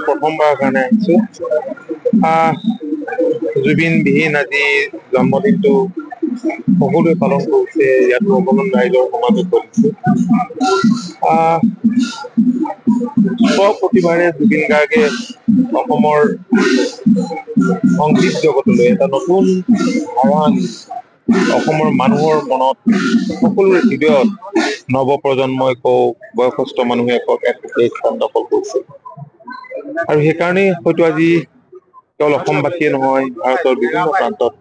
প্ৰথমবাৰৰ কাৰণে আহিছোঁ। জুবিন বিহীন আজি জন্মদিনটো সকলোৱে পালন কৰিছে, ইয়াত সকলো ৰাইজৰ সমাজত কৰিছে। প্ৰতিবাৰে জুবিন গাৰ্গে অসমৰ সংগীত জগতলৈ এটা নতুন ধাৰা আনি অসমৰ মানুহৰ মনত সকলোৰে হৃদয়ত নৱপ্ৰজন্মই কওক বয়সস্থ মানুহে কওক এক স্থান দখল কৰিছে। আৰু সেইকাৰণেই হয়তো আজি কেৱল অসমবাসীয়ে নহয়, ভাৰতৰ বিভিন্ন প্ৰান্তত,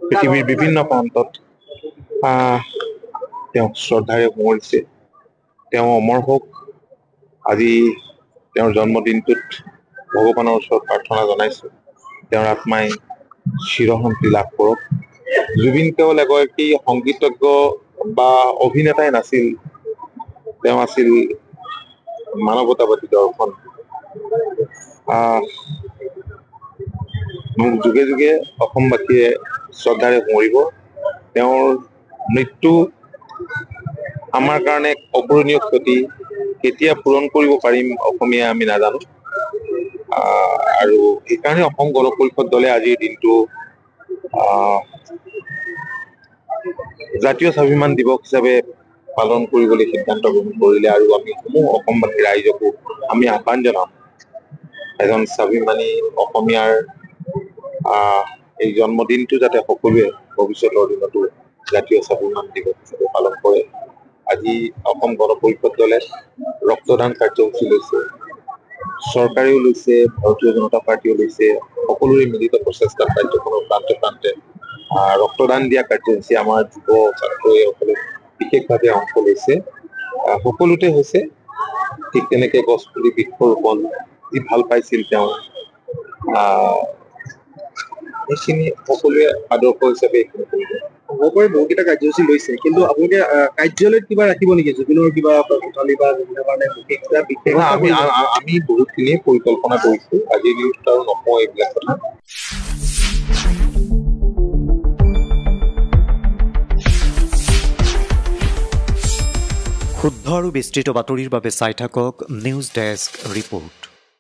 পৃথিৱীৰ বিভিন্ন প্ৰান্তত তেওঁক শ্ৰদ্ধাৰে সুঁৱৰিছে। তেওঁ অমৰ হওক। আজি তেওঁৰ জন্মদিনটোত ভগৱানৰ ওচৰত প্ৰাৰ্থনা জনাইছো, তেওঁৰ আত্মাই চিৰশান্তি লাভ কৰক। জুবিন কেৱল এগৰাকী সংগীতজ্ঞ বা অভিনেতাই নাছিল, তেওঁ আছিল মানৱতাবাদী দৰ্শন। মোক যুগে যুগে অসমবাসীয়ে শ্ৰদ্ধাৰে সুঁৱৰিব। তেওঁৰ মৃত্যু আমাৰ কাৰণে এক অপূৰণীয় ক্ষতি। কেতিয়া পূৰণ কৰিব পাৰিম অসমীয়া আমি নাজানো। আৰু সেইকাৰণে অসম গণ পৰিষদ দলে আজিৰ দিনটো জাতীয় স্বাভিমান দিৱস হিচাপে পালন কৰিবলৈ সিদ্ধান্ত গ্ৰহণ কৰিলে। আৰু আমি সমূহ অসমবাসী ৰাইজকো আমি আহ্বান জনাম, এজন স্বাভিমানী অসমীয়াৰ এই জন্মদিনটো যাতে সকলোৱে ভৱিষ্যতৰ দিনতো জাতীয় স্বাভিমান দিৱস হিচাপে পালন কৰে। আজি অসম গণ পৰিষদ দলে ৰক্তদান কাৰ্যসূচী লৈছে, চৰকাৰেও লৈছে, ভাৰতীয় জনতা পাৰ্টীও লৈছে। সকলোৰে মিলিত প্ৰচেষ্টাত ৰাজ্যখনৰ প্ৰান্তে প্ৰান্তে ৰক্তদান দিয়া কাৰ্যসূচী আমাৰ যুৱ ছাত্ৰসকলে বিশেষভাৱে অংশ লৈছে। সকলোতে হৈছে। ঠিক তেনেকে গছ পুলি বৃক্ষৰোপণ যি ভাল পাইছিল তেওঁ, এইখিনি সকলোৱে আদৰ্শ হিচাপে এইখিনি কৰিব। চৰকাৰে বহুকেইটা কাৰ্যসূচী লৈছে, কিন্তু আপোনালোকে কাৰ্যালয়ত কিবা ৰাখিব নেকি? জুবিনৰ কিবা কোঠালি বা জুবিনৰ কাৰণে বিশেষ আমি বহুতখিনিয়ে পৰিকল্পনা কৰিছো। আজি নিউজত আৰু নকওঁ এইবিলাক কথা। শুদ্ধ আৰু বিস্তৃত বাতৰিৰ বাবে চাই থাকক নিউজ ডেস্ক ৰিপোৰ্ট।